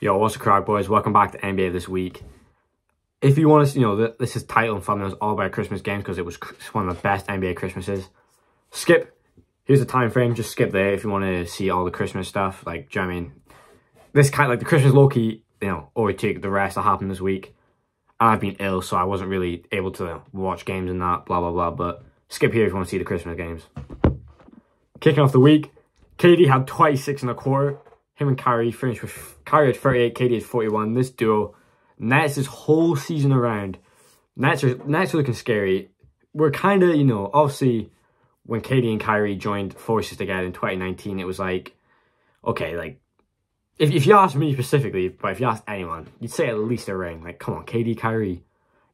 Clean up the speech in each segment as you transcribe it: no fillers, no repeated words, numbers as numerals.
Yo, what's the crack, boys? Welcome back to NBA This Week. If you want to, this is title and thumbnail is all about Christmas games because it was one of the best NBA Christmases. Skip. Here's the time frame. Just skip there if you want to see all the Christmas stuff. Like, do you know what I mean? This kind of like the Christmas low-key, overtake the rest that happened this week. And I've been ill, so I wasn't really able to watch games and that, blah, blah, blah. But skip here if you want to see the Christmas games. Kicking off the week, KD had 26 and a quarter. Him and Kyrie finished with Kyrie at 38, KD at 41. This duo, Nets this whole season around. Nets are looking scary. We're kind of, obviously when KD and Kyrie joined forces together in 2019, it was like, okay, like, if you ask me specifically, but if you ask anyone, you'd say at least a ring. Like, come on, KD, Kyrie.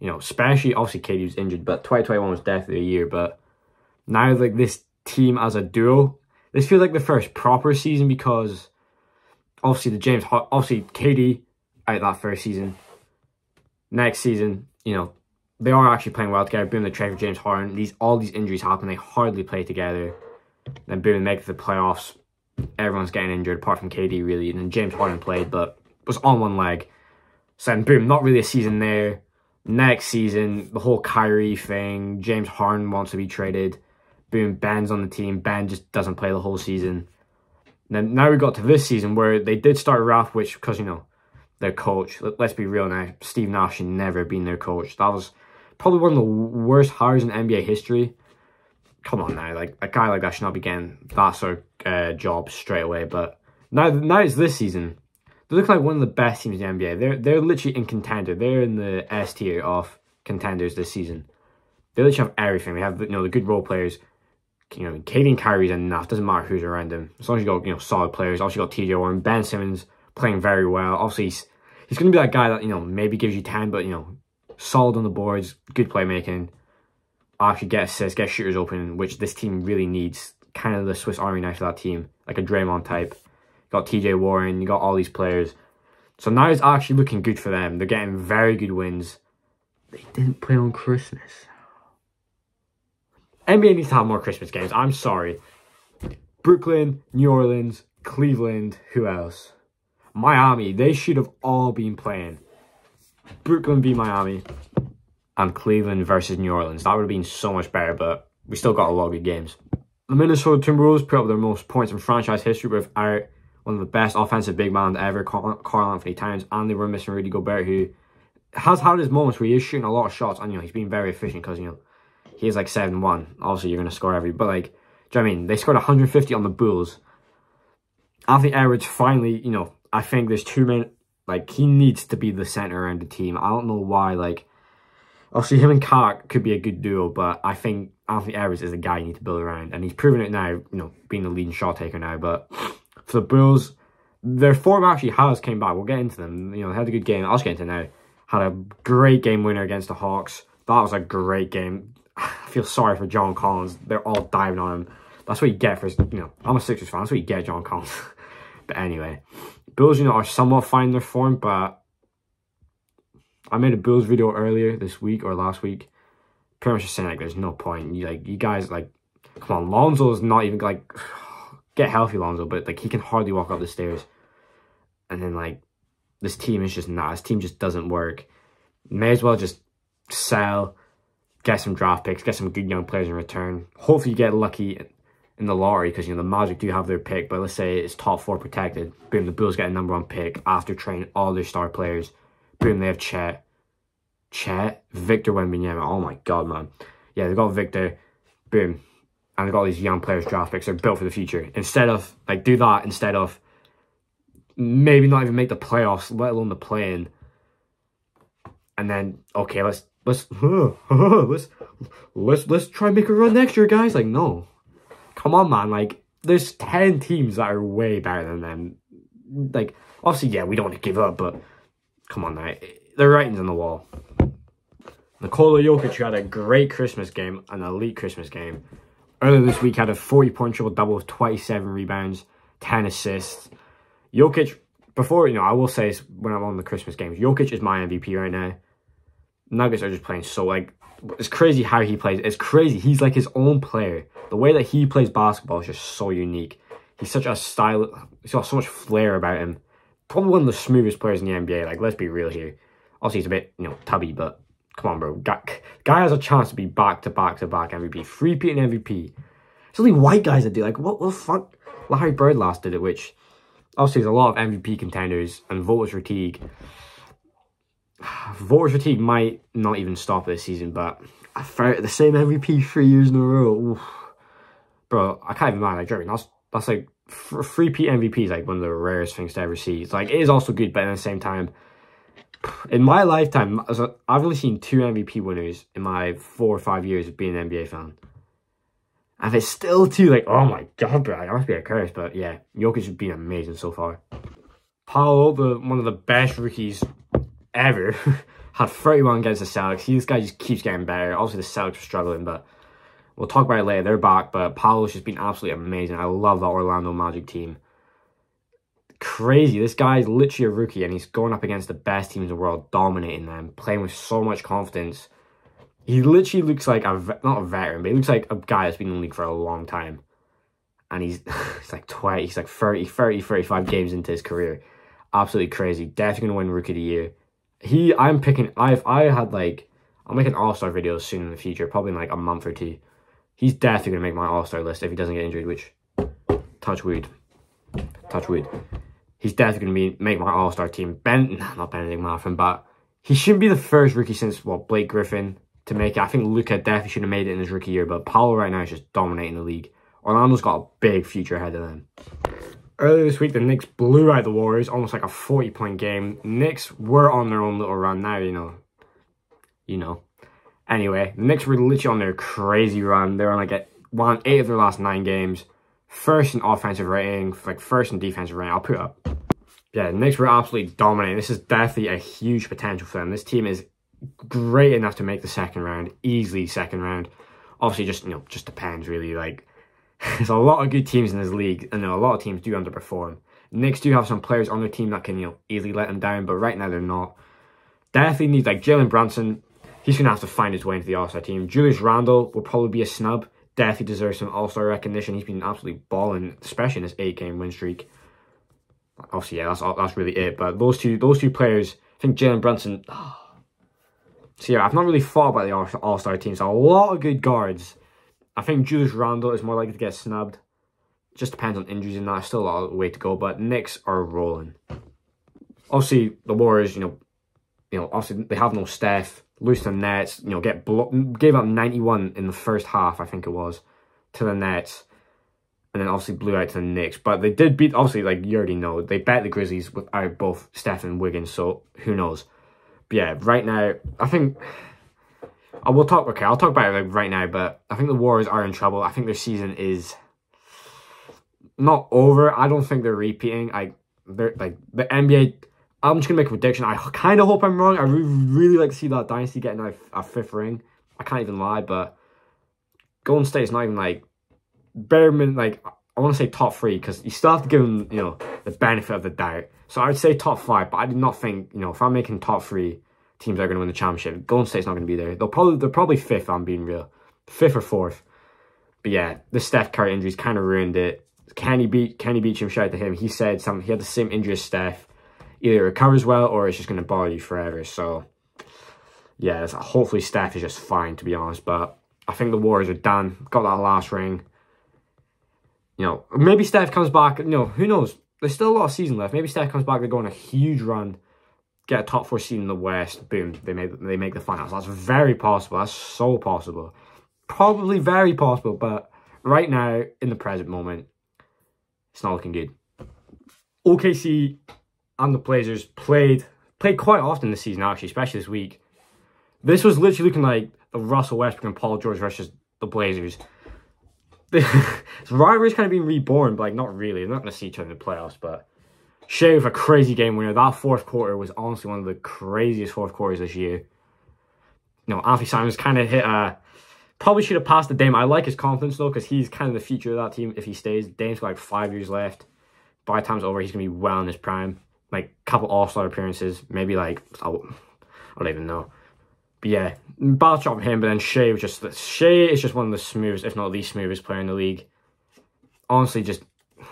Especially, obviously KD was injured, but 2021 was definitely a year. But now, like, this team as a duo, this feels like the first proper season because obviously KD out that first season. Next season, they are actually playing well together. Boom, the trade for James Harden. All these injuries happen. They hardly play together. Then boom, make the playoffs. Everyone's getting injured apart from KD really. And then James Harden played, but was on one leg. So then boom, not really a season there. Next season, the whole Kyrie thing. James Harden wants to be traded. Boom, Ben's on the team. Ben just doesn't play the whole season. Then now we got to this season where they did start rough, which because their coach. Let's be real now. Steve Nash should never have been their coach. That was probably one of the worst hires in NBA history. Come on now, like a guy like that should not be getting that sort of job straight away. But now it's this season. They look like one of the best teams in the NBA. They're literally in contender. They're in the S tier of contenders this season. They literally have everything. They have the good role players. KD and Kyrie's enough. Doesn't matter who's around them. As long as you got solid players. Obviously, you got TJ Warren, Ben Simmons playing very well. Obviously, he's going to be that guy that maybe gives you 10, but solid on the boards, good playmaking. Actually, get assists, get shooters open, which this team really needs. Kind of the Swiss Army knife of that team, like a Draymond type. You got TJ Warren, you got all these players. So now it's actually looking good for them. They're getting very good wins. They didn't play on Christmas. NBA needs to have more Christmas games. I'm sorry. Brooklyn, New Orleans, Cleveland, who else? Miami. They should have all been playing. Brooklyn v Miami and Cleveland versus New Orleans. That would have been so much better, but we still got a lot of good games. The Minnesota Timberwolves put up their most points in franchise history without one of the best offensive big men ever, Karl Anthony Towns, and they were missing Rudy Gobert, who has had his moments where he is shooting a lot of shots, and he's been very efficient because he is like 7-1. Obviously, you're going to score every... But, like, do you know what I mean? They scored 150 on the Bulls. Anthony Edwards finally, I think there's too many... Like, he needs to be the center around the team. I don't know why, like... Obviously, him and Cat could be a good duo, but I think Anthony Edwards is the guy you need to build around. And he's proven it now, being the leading shot taker now. But for the Bulls, their form actually has came back. We'll get into them. They had a good game. I'll just get into it now. Had a great game winner against the Hawks. That was a great game. I feel sorry for John Collins. They're all diving on him. That's what you get for, I'm a Sixers fan. That's what you get, John Collins. But anyway, Bulls, are somewhat finding their form, but I made a Bulls video earlier this week or last week. Pretty much just saying, like, there's no point. You guys, like, come on. Lonzo's not even, like, get healthy, Lonzo, but, like, he can hardly walk up the stairs. And then, like, this team is just not. This team just doesn't work. May as well just sell. Get some draft picks, get some good young players in return. Hopefully you get lucky in the lottery because, the Magic do have their pick, but let's say it's top 4 protected. Boom, the Bulls get a #1 pick after training all their star players. Boom, they have Chet, Victor Wembanyama. Oh my God, man. Yeah, they got Victor. Boom. And they got these young players draft picks. They're built for the future. Instead of, like, do that instead of maybe not even make the playoffs, let alone the play-in. And then, okay, let's try and make a run next year, guys. Like, no. Come on, man. Like, there's 10 teams that are way better than them. Like, obviously, yeah, we don't want to give up, but come on now. The writing's on the wall. Nikola Jokic, who had a great Christmas game, an elite Christmas game. Earlier this week, had a 40-point triple-double with 27 rebounds, 10 assists. Jokic, before, I will say when I'm on the Christmas games, Jokic is my MVP right now. Nuggets are just playing so, like, it's crazy how he plays. It's crazy. He's like his own player. The way that he plays basketball is just so unique. He's such a style. He's got so much flair about him. probably one of the smoothest players in the NBA. Like, let's be real here. Obviously, he's a bit, tubby, but come on, bro. Guy has a chance to be back-to-back-to-back MVP. Three-peating MVP. It's only white guys that do. Like, what the fuck? Larry Bird last did it, which obviously there's a lot of MVP contenders and voters fatigue. Voters fatigue might not even stop this season, but I found the same MVP 3 years in a row. Oof. Bro, I can't even mind. Like, Jeremy, that's like three-peat MVP is like one of the rarest things to ever see. It's like, it is also good, but at the same time, in my lifetime, I've only seen 2 MVP winners in my 4 or 5 years of being an NBA fan. And if it's still 2, like, oh my god, bro, that must be a curse. But yeah, Jokic has been amazing so far. Paolo, one of the best rookies ever, had 31 against the Celtics. This guy just keeps getting better. Obviously, the Celtics are struggling, but we'll talk about it later. They're back, but Paolo's just been absolutely amazing. I love that Orlando Magic team. Crazy. This guy's literally a rookie, and he's going up against the best teams in the world, dominating them, playing with so much confidence. He literally looks like not a veteran, but he looks like a guy that's been in the league for a long time. And he's like 20, he's like 35 games into his career. Absolutely crazy. Definitely going to win Rookie of the Year. I'm making All-Star videos soon in the future, probably in like a month or 2. He's definitely going to make my All-Star list if he doesn't get injured, which, touch wood. He's definitely going to make my All-Star team. Not Benedict Mathurin, but he shouldn't be the first rookie since, Blake Griffin to make it. I think Luka definitely should have made it in his rookie year, but Paolo right now is just dominating the league. Orlando's got a big future ahead of them. Earlier this week, the Knicks blew out the Warriors, almost like a 40-point game. Knicks were on their own little run now, you know. Anyway, the Knicks were literally on their crazy run. They're on like won 8 of their last 9 games. First in offensive rating, like first in defensive rating. I'll put it up. Yeah, the Knicks were absolutely dominating. This is definitely a huge potential for them. This team is great enough to make the second round, easily second round. Obviously, just depends really. Like, there's a lot of good teams in this league, and a lot of teams do underperform. Knicks do have some players on their team that can, easily let them down, but right now they're not. Definitely needs, like, Jalen Brunson. He's going to have to find his way into the All-Star team. Julius Randle will probably be a snub. Definitely deserves some All-Star recognition. He's been absolutely balling, especially in his 8-game win streak. Obviously, yeah, that's really it. But those two players, I think Jalen Brunson. So yeah, I've not really thought about the All-Star team. So a lot of good guards. I think Julius Randle is more likely to get snubbed. Just depends on injuries and that. Still a lot of way to go. But Knicks are rolling. Obviously, the Warriors, obviously they have no Steph. Lose to the Nets. Gave up 91 in the first half, I think it was, to the Nets. And then obviously blew out to the Knicks. But they did beat, obviously, like you already know, they bet the Grizzlies without both Steph and Wiggins. So who knows? But yeah, right now, I think I'll talk about it like right now, but I think the Warriors are in trouble. I think their season is not over. I don't think they're repeating. They're like the NBA. I'm just gonna make a prediction. I kind of hope I'm wrong. I really like to see that dynasty getting a 5th ring. I can't even lie, but Golden State's not even like bare minimum. Like, I want to say top 3 because you still have to give them, the benefit of the doubt. So I would say top 5, but I do not think, if I'm making top 3 teams that are going to win the championship, Golden State's not going to be there. They're probably 5th, if I'm being real. 5th or 4th. But yeah, the Steph Curry injuries kind of ruined it. Kenny Beecham, shout out to him. He said he had the same injury as Steph. Either it recovers well or it's just going to bother you forever. So yeah, hopefully Steph is just fine, to be honest. But I think the Warriors are done. Got that last ring. Maybe Steph comes back. Who knows? There's still a lot of season left. Maybe Steph comes back. They go on a huge run, get a top 4 seed in the West. Boom, they make the finals. That's very possible. That's so possible. Probably very possible. But right now, in the present moment, it's not looking good. OKC and the Blazers played quite often this season, actually, especially this week. This was literally looking like the Russell Westbrook and Paul George versus the Blazers. The rivalry's kind of been reborn, but like not really. They're not going to see each other in the playoffs, but Shea with a crazy game winner. That 4th quarter was honestly one of the craziest 4th quarters this year. Anthony Simons kind of hit probably should have passed the Dame. I like his confidence though, because he's kind of the future of that team if he stays. Dame's got like 5 years left. By the time it's over, he's going to be well in his prime. Like a couple All-Star appearances, maybe like I don't even know. But yeah, bad shot from him. But then Shea is just one of the smoothest, if not the smoothest player in the league. Honestly, just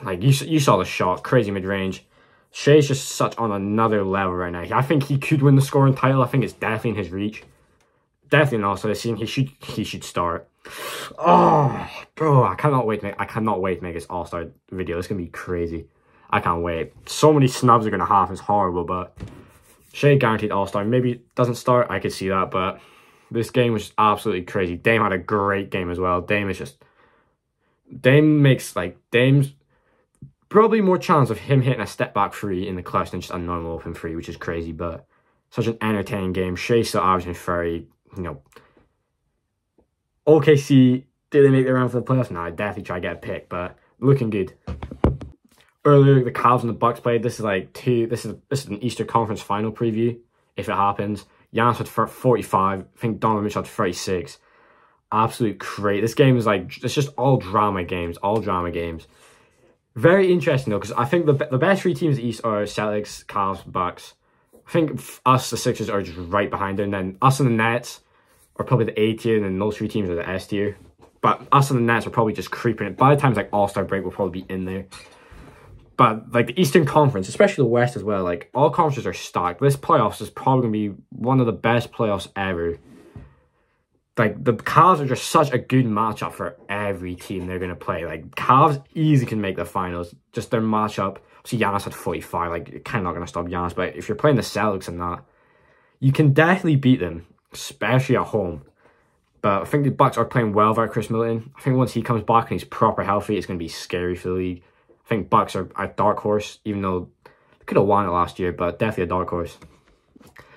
like you saw the shot, crazy mid range. Shea's just such on another level right now. I think he could win the scoring title. I think it's definitely in his reach. Definitely also this season he should start. Oh, bro, I cannot wait to make this All-Star video. It's gonna be crazy. I can't wait. So many snubs are gonna happen. It's horrible, but Shea guaranteed All-Star. Maybe doesn't start. I could see that, but this game was absolutely crazy. Dame had a great game as well. Dame's probably more chance of him hitting a step back three in the clutch than just a normal open three, which is crazy, but such an entertaining game. Shea still averaging 30, you know. OKC, did they make the round for the playoffs? No, I'd definitely try to get a pick, but looking good. Earlier, the Cavs and the Bucks played. This is an Eastern Conference final preview, if it happens. Giannis had 45. I think Donovan Mitchell had 36. Absolute great. This game is like, it's just all drama games. Very interesting though, because I think the best three teams in the East are Celtics, Cavs, Bucks. I think us, the Sixers, are just right behind them. And then us and the Nets are probably the A tier, and then those three teams are the S tier. But us and the Nets are probably just creeping it. By the time it's like All-Star break, we'll probably be in there. But like the Eastern Conference, especially the West as well, like all conferences are stacked. This playoffs is probably going to be one of the best playoffs ever. Like the Cavs are just such a good matchup for every team they're going to play. Like Cavs easily can make the finals. Just their matchup. See, Giannis had 45. Like you're kind of not going to stop Giannis. But if you're playing the Celtics and that, you can definitely beat them, especially at home. But I think the Bucks are playing well without Chris Middleton. I think once he comes back and he's proper healthy, it's going to be scary for the league. I think Bucks are a dark horse, even though they could have won it last year, but definitely a dark horse.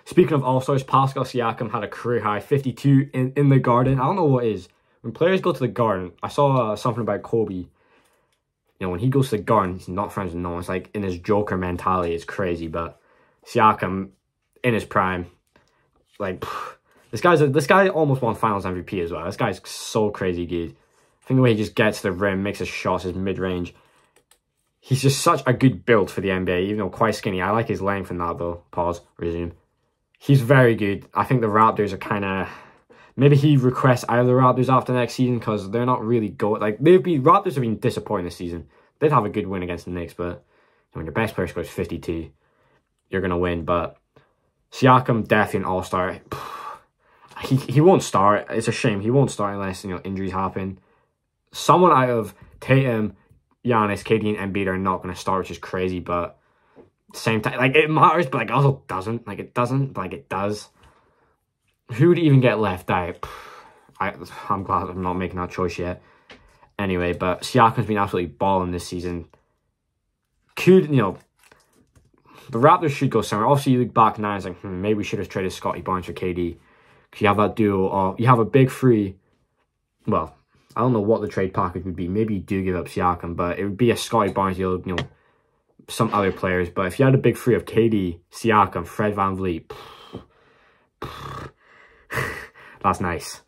Speaking of All-Stars, Pascal Siakam had a career-high 52 in the Garden. I don't know what it is. When players go to the Garden, I saw something about Kobe. You know, when he goes to the Garden, he's not friends with no one. It's like in his Joker mentality. It's crazy, but Siakam, in his prime, like, this guy almost won Finals MVP as well. This guy's so crazy good. I think the way he just gets to the rim, makes his shots, his mid-range. He's just such a good build for the NBA, even though quite skinny. I like his length in that, though. Pause. Resume. He's very good. I think the Raptors are kind of... Maybe he requests out of the Raptors after next season because they're not really going... Like, Raptors have been disappointing this season. They'd have a good win against the Knicks, but when your best player scores 52, you're going to win. But Siakam, definitely an all-star. He won't start. It's a shame. He won't start unless, you know, injuries happen. Someone out of Tatum, Giannis, KD, and Embiid are not going to start, which is crazy, but same time, like, it matters, but like also doesn't. Like, it doesn't, but like it does. Who would even get left out? I'm glad I'm not making that choice yet. Anyway, but Siakam's been absolutely balling this season. Could, you know, the Raptors should go somewhere. Obviously, you look back now, it's like, maybe we should have traded Scottie Barnes for KD. Because you have that duo, you have a big three. Well, I don't know what the trade package would be. Maybe you do give up Siakam, but it would be a Scottie Barnes deal, you know, some other players. But if you had a big three of KD, Siakam, Fred VanVleet, that's nice.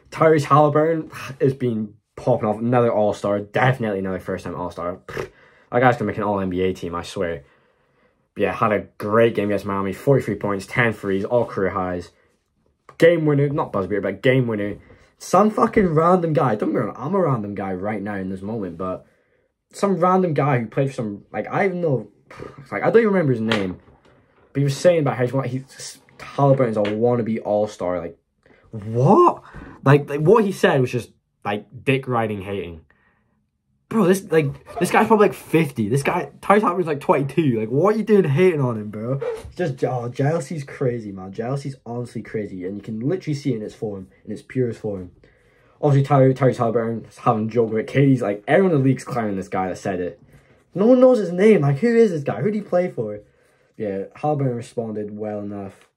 Tyrese Halliburton has been popping off. Another All-Star. Definitely another first-time All-Star. That guy's going to make an All-NBA team, I swear. But yeah, had a great game against Miami. 43 points, 10 threes, all career highs. Game winner. Not buzzbeater, but game winner. Some fucking random guy. Don't get me wrong, I'm a random guy right now in this moment, but some random guy who played for some, like, I even know, like, I don't even remember his name, but he was saying about how Halliburton's a wannabe all-star. Like, what? Like what he said was just like dick riding hating. Bro, this guy's probably like 50. This guy, Tyrese Halliburton's like 22. Like, what are you doing hating on him, bro? It's just, jealousy's crazy, man. Jealousy's honestly crazy. And you can literally see it in its form, in its purest form. Obviously, Tyrese Halliburton's having a joke with it. Katie's like, everyone in the league's clowning this guy that said it. No one knows his name. Like, who is this guy? Who did he play for? Yeah, Halliburton responded well enough.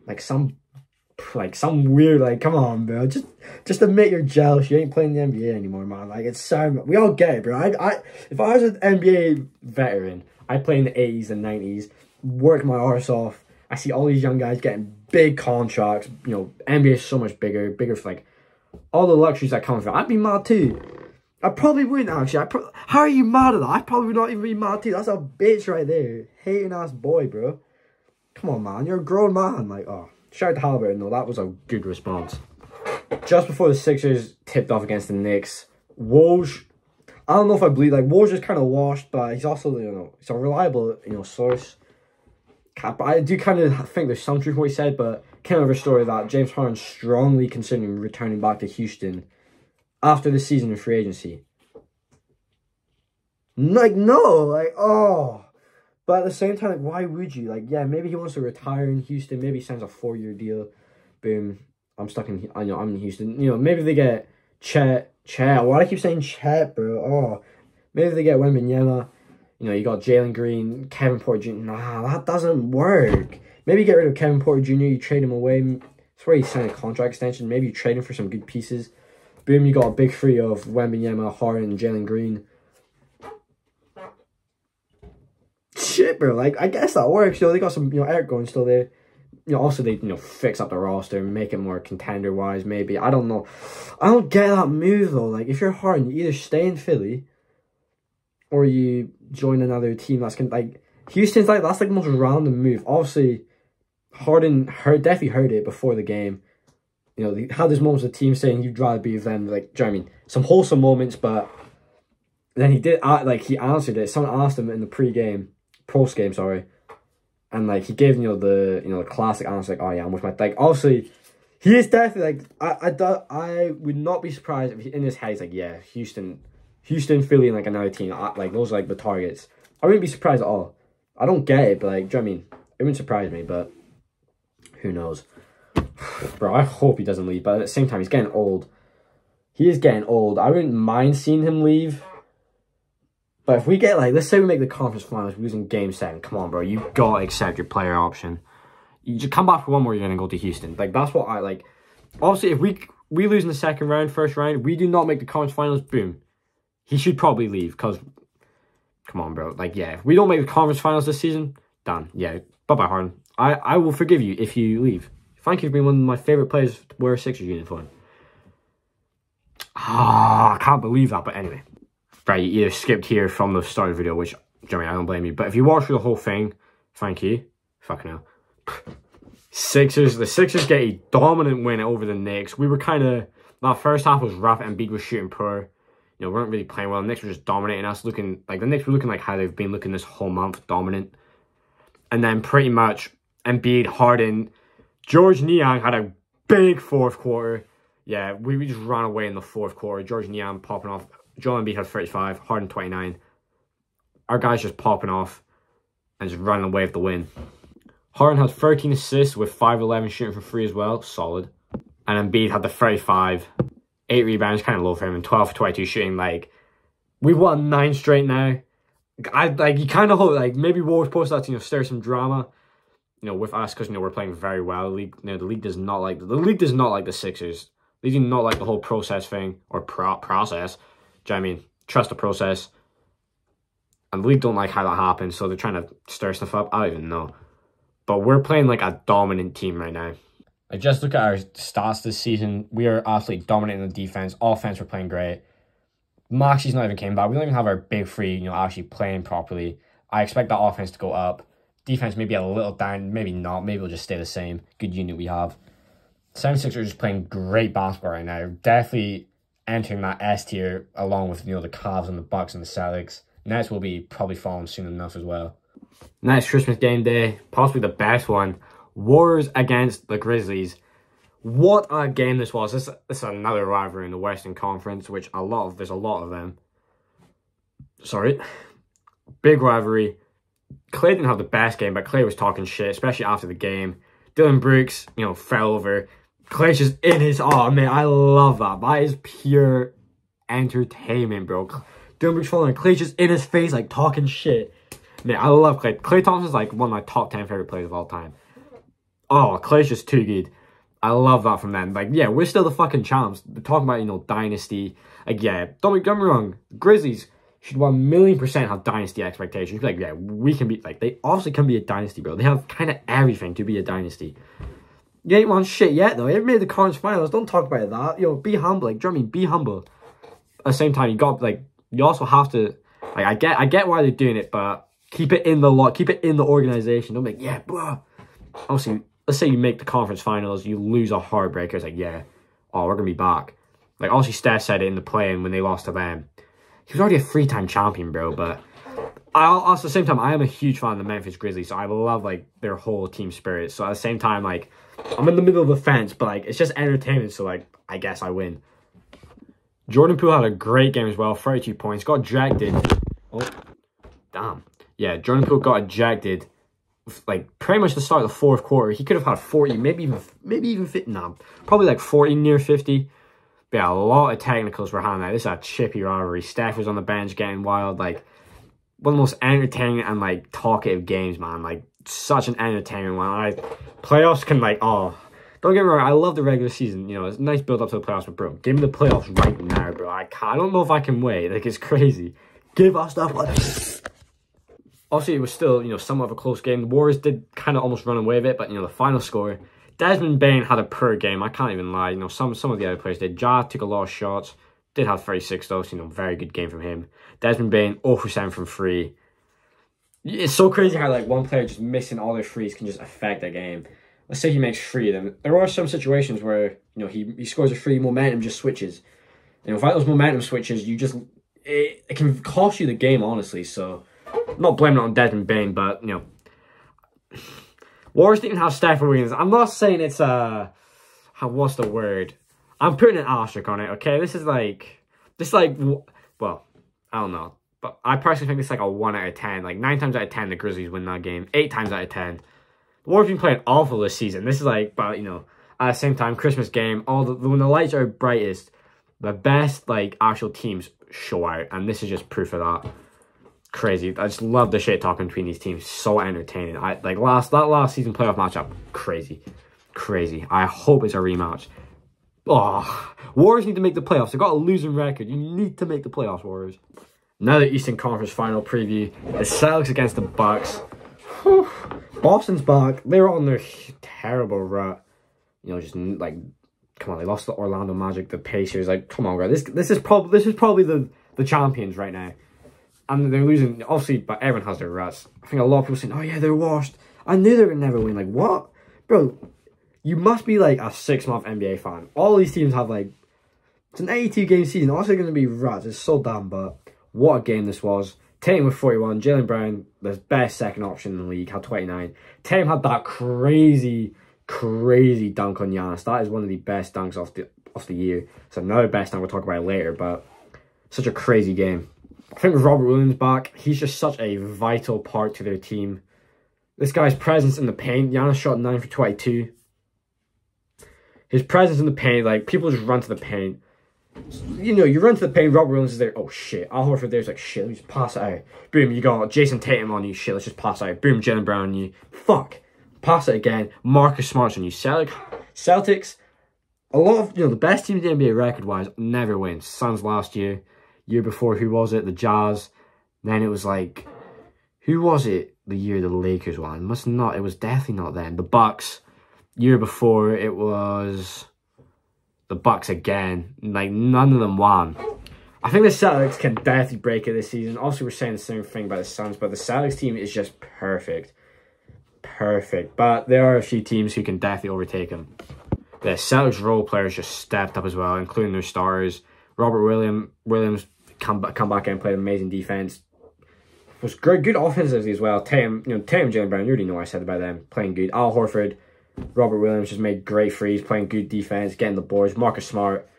Like some weird, like, come on, bro. Just admit you're jealous. You ain't playing the NBA anymore, man. Like, it's so... We all get it, bro. If I was an NBA veteran, I'd play in the 80s and 90s, work my arse off. I see all these young guys getting big contracts. You know, NBA is so much bigger for, like, all the luxuries that come from it. I'd be mad, too. I probably wouldn't, actually. How are you mad at that? I probably would not even be mad, too. That's a bitch right there. Hating-ass boy, bro. Come on, man. You're a grown man. Like, oh... Shout out to Halliburton, though. That was a good response. Just before the Sixers tipped off against the Knicks, Woj, I don't know if I believe, like, Ward's just kind of washed, but he's also, he's a reliable, source. But I do kind of think there's some truth in what he said, but came over a story that James Harden's strongly considering returning back to Houston after the season in free agency. Like, no, like, oh. But at the same time, like, why would you? Like, yeah, maybe he wants to retire in Houston. Maybe he signs a 4-year deal. Boom. I'm stuck in, I'm in Houston. Maybe they get Chet. Why do I keep saying Chet, bro? Oh. Maybe they get Wembanyama. You got Jalen Green, Kevin Porter Jr. Nah, that doesn't work. Maybe you get rid of Kevin Porter Jr., you trade him away. That's where you sign a contract extension. Maybe you trade him for some good pieces. Boom, you got a big three of Wembanyama, Harden, and Jalen Green. Shit, bro. Like, I guess that works. They got some, Eric Gordon still there. Also they, fix up the roster and make it more contender-wise, maybe. I don't know. I don't get that move, though. Like, if you're Harden, you either stay in Philly or you join another team that's, like, Houston's, like, that's, like, the most random move. Obviously, Harden definitely heard it before the game. They had these moments of the team saying you'd rather be with them. Like, do you know what I mean? Some wholesome moments, but then he did, like, he answered it. Someone asked him in the post-game, sorry. And, like, he gave, the classic answer, like, oh, yeah, I'm with my... Like, obviously, he is definitely, like, I would not be surprised if in his head he's like, yeah, Houston, Philly, and, like, another team. Like, those are, like, the targets. I wouldn't be surprised at all. I don't get it, but, like, do you know what I mean? It wouldn't surprise me, but who knows? Bro, I hope he doesn't leave, but at the same time, he's getting old. He is getting old. I wouldn't mind seeing him leave. But if we get, like, let's say we make the conference finals, we're losing Game 7. Come on, bro. You've got to accept your player option. You just come back for one more, you're going to go to Houston. Like, that's what I, like. Obviously, if we lose in the second round, first round, we do not make the conference finals, boom. He should probably leave, because, come on, bro. Like, yeah, if we don't make the conference finals this season, done. Yeah, bye-bye, Harden. I will forgive you if you leave. Thank you for being one of my favorite players to wear a Sixers uniform. I can't believe that, but anyway. Right, you either skipped here from the start of the video, which, Jeremy, I don't blame you. But if you watch through the whole thing, thank you. Fucking hell. The Sixers get a dominant win over the Knicks. We were kind of, that first half was rough. Embiid was shooting poor. We weren't really playing well. The Knicks were just dominating us, looking, like, the Knicks were looking like how they've been looking this whole month, dominant. And then pretty much, Embiid, Harden, George Niang had a big fourth quarter. Yeah, we just ran away in the fourth quarter. George Niang popping off. Joel Embiid had 35, Harden 29. Our guys just popping off and just running away with the win. Harden had 13 assists with 5-11 shooting from 3 as well. Solid. And Embiid had the 35. 8 rebounds, kind of low for him. And 12 for 22 shooting. Like, we've won 9 straight now. You kind of hope, like, maybe Wolves post that to, stir some drama, with us. Because, we're playing very well. The league does not like the Sixers. They do not like the whole process thing. Or process. Do you know what I mean? Trust the process. And the league don't like how that happens, so they're trying to stir stuff up. I don't even know. But we're playing like a dominant team right now. I just look at our stats this season. We are absolutely dominating the defense. Offense, we're playing great. Maxi's not even came back. We don't even have our big three, actually playing properly. I expect that offense to go up. Defense maybe a little down, maybe not. Maybe it'll just stay the same. Good unit we have. 76ers are just playing great basketball right now. Definitely entering that S tier along with, the Cavs and the Bucks and the Celtics. Nets will be probably falling soon enough as well. Next Christmas game day, possibly the best one. Warriors against the Grizzlies. What a game this was. This is another rivalry in the Western Conference, which there's a lot of them. Sorry. Big rivalry. Clay didn't have the best game, but Clay was talking shit, especially after the game. Dylan Brooks, fell over. Clay's just in his... Oh, man, I love that. That is pure entertainment, bro. Dylan Brooks falling, Clay's just in his face, like, talking shit. Man, I love Clay. Klay Thompson's, like, one of my top 10 favorite players of all time. Oh, Clay's just too good. I love that from them. Like, yeah, we're still the fucking champs. They're talking about, dynasty. Like, yeah, don't get me wrong. Grizzlies should 1,000,000% have dynasty expectations. Like, yeah, we can be... Like, they obviously can be a dynasty, bro. They have kind of everything to be a dynasty. You ain't won shit yet, though. You made the conference finals. Don't talk about that. Be humble. Like, do you know what I mean? Be humble. At the same time, you also have to... Like, I get why they're doing it, but keep it in the lot. Keep it in the organization. Don't make, yeah, bro. Obviously, let's say you make the conference finals, you lose a heartbreaker. It's like, yeah, oh, we're going to be back. Like, obviously, Steph said it in the play-in when they lost to them. he was already a 3-time champion, bro. But also, at the same time, I am a huge fan of the Memphis Grizzlies, so I love, like, their whole team spirit. So at the same time, like, I'm in the middle of the fence, but, like, it's just entertainment, so, like, I guess I win. Jordan Poole had a great game as well, 32 points, got ejected. Oh, damn. Yeah, Jordan Poole got ejected, like, pretty much the start of the fourth quarter. He could have had 40, maybe even 50, nah, probably, like, 40, near 50. But yeah, a lot of technicals were handed out. This is a chippy rivalry. Steph was on the bench getting wild, like, one of the most entertaining and, like, talkative games, man. Like, such an entertaining one. Playoffs can, like, oh, don't get me wrong, I love the regular season. You know, it's a nice build up to the playoffs, but, bro, give me the playoffs right now, bro. I don't know if I can wait. Like, it's crazy. Give us stuff like obviously, it was still, you know, somewhat of a close game. The Warriors did kind of almost run away with it, but, you know, the final score, Desmond Bane had a poor game. I can't even lie. You know, some of the other players did. Ja took a lot of shots. Did have 36 though, so, you know, very good game from him. Desmond Bane, 0 for 7 from 3. It's so crazy how, like, one player just missing all their threes can just affect a game. Let's say he makes 3 of them. There are some situations where, you know, he scores a 3, momentum just switches. And without those momentum switches, you just, it can cost you the game, honestly. So, I'm not blaming it on Desmond Bane, but, you know, Warriors didn't have Steph Williams. I'm not saying it's what's the word? I'm putting an asterisk on it, okay? This is like, well, I don't know. But I personally think it's like a 1 out of 10. Like, 9 times out of 10, the Grizzlies win that game. 8 times out of 10. The Warriors have been playing awful this season. This is like, but, you know, at the same time, Christmas game, when the lights are brightest, the best, like, actual teams show out. And this is just proof of that. Crazy. I just love the shit talking between these teams. So entertaining. That last season playoff matchup, crazy. Crazy. I hope it's a rematch. Oh, Warriors need to make the playoffs. They've got a losing record. You need to make the playoffs, Warriors. Now the Eastern Conference final preview. The Celtics against the Bucks. Whew. Boston's back. They're on their terrible rut. You know, just like, come on, they lost the Orlando Magic, the Pacers. Like, come on, bro. This is probably the champions right now. And they're losing, obviously, but everyone has their ruts. I think a lot of people saying, oh yeah, they're washed. I knew they would never win. Like, what? Bro, you must be like a 6-month NBA fan. All these teams have, like, it's an 82-game season. Also going to be ruts. It's so damn, but what a game this was. Tatum with 41. Jaylen Brown, the best second option in the league, had 29. Tatum had that crazy dunk on Giannis. That is one of the best dunks of the year. It's another best dunk we'll talk about later, but such a crazy game. I think with Robert Williams back, he's just such a vital part to their team. This guy's presence in the paint, Giannis shot 9 for 22. His presence in the paint, like, people just run to the paint. You know, you run to the paint, Robert Williams is there. Oh, shit. Al Horford there's like, shit, let me just pass it out. Boom, you got Jason Tatum on you. Shit, let's just pass it out. Boom, Jaylen Brown on you. Fuck. Pass it again. Marcus Smart's on you. Celtics, a lot of, you know, the best teams in the NBA record-wise never win. Suns last year. Year before, who was it? The Jazz. Then it was like, who was it the year the Lakers won? It was definitely not them. The Bucks. Year before, it was the Bucks again. Like, none of them won. I think the Celtics can definitely break it this season. Also, we're saying the same thing about the Suns, but the Celtics team is just perfect. Perfect. But there are a few teams who can definitely overtake them. The Celtics role players just stepped up as well, including their stars. Robert Williams come back and played amazing defense. Was good offensively as well. Tatum, Jaylen Brown, you already know what I said about them. Playing good. Al Horford, Robert Williams just made great threes, playing good defense, getting the boards. Marcus Smart,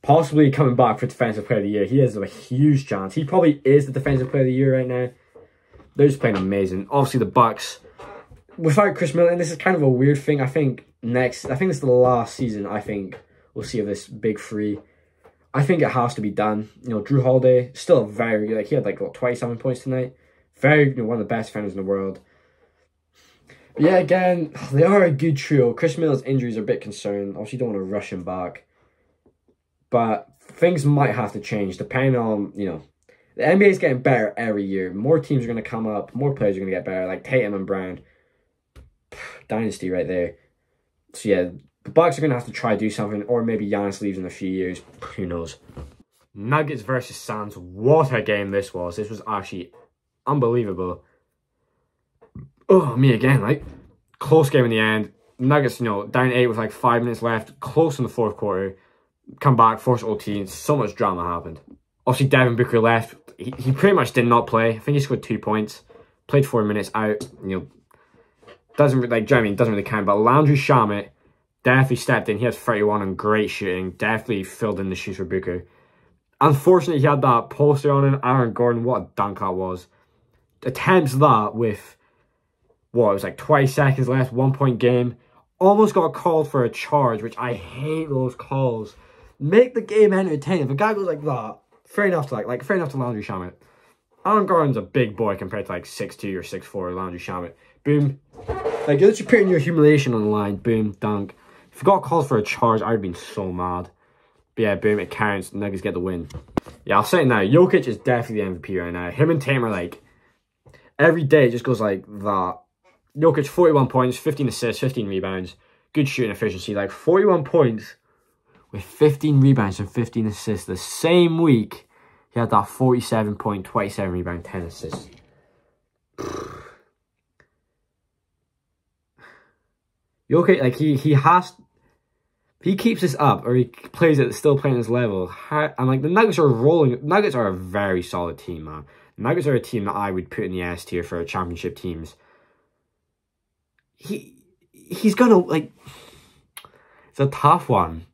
possibly coming back for Defensive Player of the Year. He has a huge chance. He probably is the Defensive Player of the Year right now. They're just playing amazing. Obviously, the Bucks, without Chris Middleton, this is kind of a weird thing. I think this is the last season I think we'll see of this big three. I think it has to be done. You know, Drew Holiday, still very good. Like, he had, like, what, 27 points tonight. Very, one of the best defenders in the world. But yeah, again, they are a good trio. Chris Middleton's injuries are a bit concerned. Obviously, you don't want to rush him back. But things might have to change depending on, the NBA is getting better every year. More teams are going to come up. More players are going to get better. Like Tatum and Brown. Dynasty right there. So yeah, the Bucks are going to have to try to do something. Or maybe Giannis leaves in a few years. Who knows. Nuggets versus Suns. What a game this was. This was actually unbelievable. Oh, me again, like, close game in the end. Nuggets, down 8 with like 5 minutes left. Close in the fourth quarter. Come back, force OT. So much drama happened. Obviously, Devin Booker left. He pretty much did not play. I think he scored 2 points. Played 4 minutes out. You know, doesn't really count. But Landry Shamet definitely stepped in. He had 31 and great shooting. Definitely filled in the shoes for Booker. Unfortunately, he had that poster on him. Aaron Gordon, what a dunk that was. Attempts that with, what, it was like 20 seconds left, 1 point game. Almost got called for a charge, which I hate those calls. Make the game entertaining. If a guy goes like that, fair enough to fair enough to Landry Shamet. Aaron Gordon's a big boy compared to like 6'2" or 6'4" Landry Shamet. Boom. Like, you're literally putting your humiliation on the line. Boom, dunk. If you got called for a charge, I would have been so mad. But yeah, boom, it counts. Nuggets get the win. Yeah, I'll say it now. Jokic is definitely the MVP right now. Him and Tatum are like, every day it just goes like that. Jokic, 41 points, 15 assists, 15 rebounds. Good shooting efficiency. Like, 41 points with 15 rebounds and 15 assists. The same week, he had that 47 point, 27 rebound, 10 assists. Jokic, like, he keeps this up, or he plays it still playing this level. And like, the Nuggets are rolling. Nuggets are a very solid team, man. Nuggets are a team that I would put in the S tier for championship teams. He's gonna, like, it's a tough one.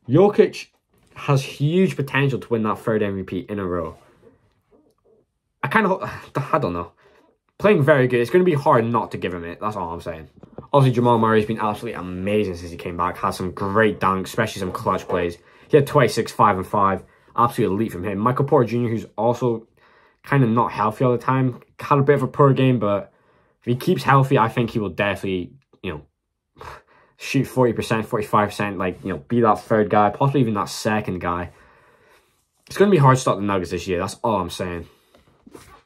Jokic has huge potential to win that third MVP in a row. I don't know. Playing very good. It's going to be hard not to give him it. That's all I'm saying. Obviously, Jamal Murray's been absolutely amazing since he came back. Had some great dunks, especially some clutch plays. He had 26, 5 and 5. Absolute elite from him. Michael Porter Jr., who's also kind of not healthy all the time, had a bit of a poor game, but if he keeps healthy, I think he will definitely, you know, shoot 40%, 45%, like, you know, be that third guy, possibly even that second guy. It's going to be hard to stop the Nuggets this year. That's all I'm saying.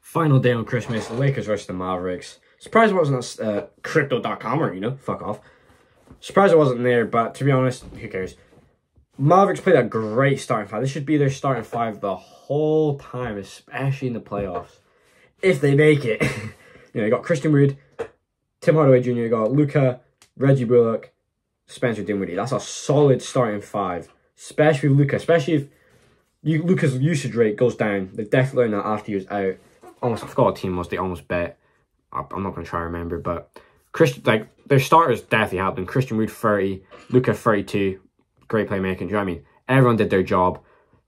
Final day on Christmas, the Lakers versus the Mavericks. Surprised it wasn't on Crypto.com or, you know, fuck off. Surprised it wasn't there, but to be honest, who cares? Mavericks played a great starting five. This should be their starting five the whole time, especially in the playoffs. If they make it. You know, you got Christian Wood, Tim Hardaway Jr., you got Luka, Reggie Bullock, Spencer Dinwiddie. That's a solid starting five. Especially with Luka. Especially if Luka's usage rate goes down. They definitely learned that after he was out. I forgot what team was. They almost bet. I'm not going to try to remember, but their starters definitely helped them. Christian Wood 30, Luka 32, great playmaking. Do you know what I mean? Everyone did their job.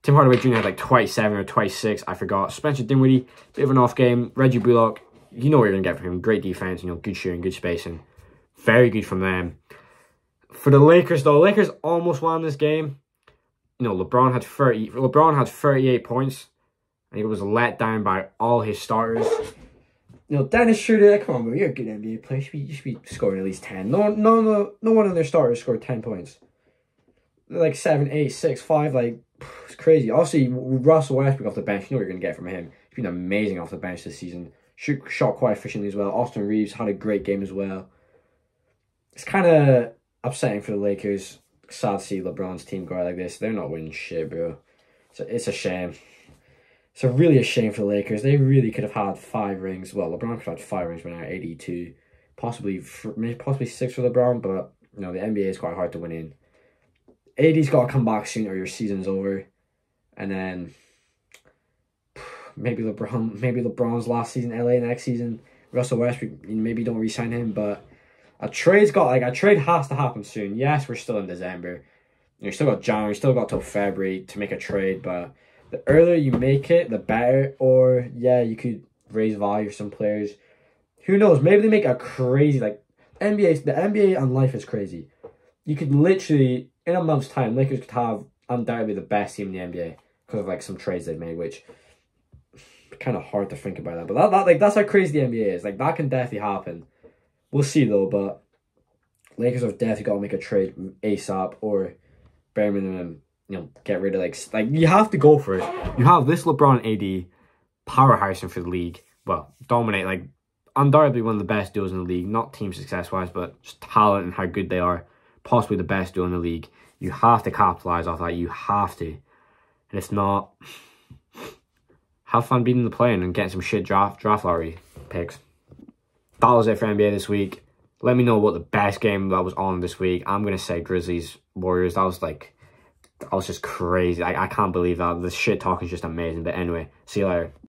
Tim Hardaway Jr. had like 27 or 26. I forgot. Spencer Dinwiddie, bit of an off game. Reggie Bullock, you know what you're going to get from him. Great defense, you know, good shooting, good spacing. Very good from them. For the Lakers, though, Lakers almost won this game. You know, LeBron had 38 points. And he was let down by all his starters. You know, Dennis Schroeder, come on, bro, you're a good NBA player. You should be scoring at least 10. No one of their starters scored 10 points. They're like 7, 8, 6, 5. Like, it's crazy. Obviously, Russell Westbrook off the bench, you know what you're going to get from him. He's been amazing off the bench this season. Shot quite efficiently as well. Austin Reeves had a great game as well. It's kind of upsetting for the Lakers. Sad to see LeBron's team go out like this. They're not winning shit, bro. It's a shame. It's really a shame for the Lakers. They really could have had 5 rings. Well, LeBron could have had 5 rings when they're 82. Possibly 6 for LeBron, but, you know, the NBA is quite hard to win in. AD's got to come back soon or your season's over. And then maybe LeBron's last season, LA next season. Russell Westbrook, maybe don't re-sign him, but a trade has to happen soon. Yes, we're still in December. You still got January, still got till February to make a trade, but the earlier you make it, the better. Or, yeah, you could raise value for some players. Who knows? Maybe they make a crazy, like, the NBA and life is crazy. You could literally, in a month's time, Lakers could have undoubtedly the best team in the NBA because of, like, some trades they've made, which kind of hard to think about that. But that's how crazy the NBA is. Like, that can definitely happen. We'll see, though, but Lakers have definitely got to make a trade ASAP or bare minimum, you know, get rid of, like you have to go for it. You have this LeBron AD powerhousing for the league. Well, dominate, like, undoubtedly one of the best duos in the league. Not team success-wise, but just talent and how good they are. Possibly the best duo in the league. You have to capitalize off that. You have to. And if not, have fun beating the play-in and getting some shit draft lottery picks. That was it for NBA this week. Let me know what the best game that was on this week. I'm going to say Grizzlies Warriors. That was like That was just crazy. I can't believe that. The shit talk is just amazing. But anyway, see you later.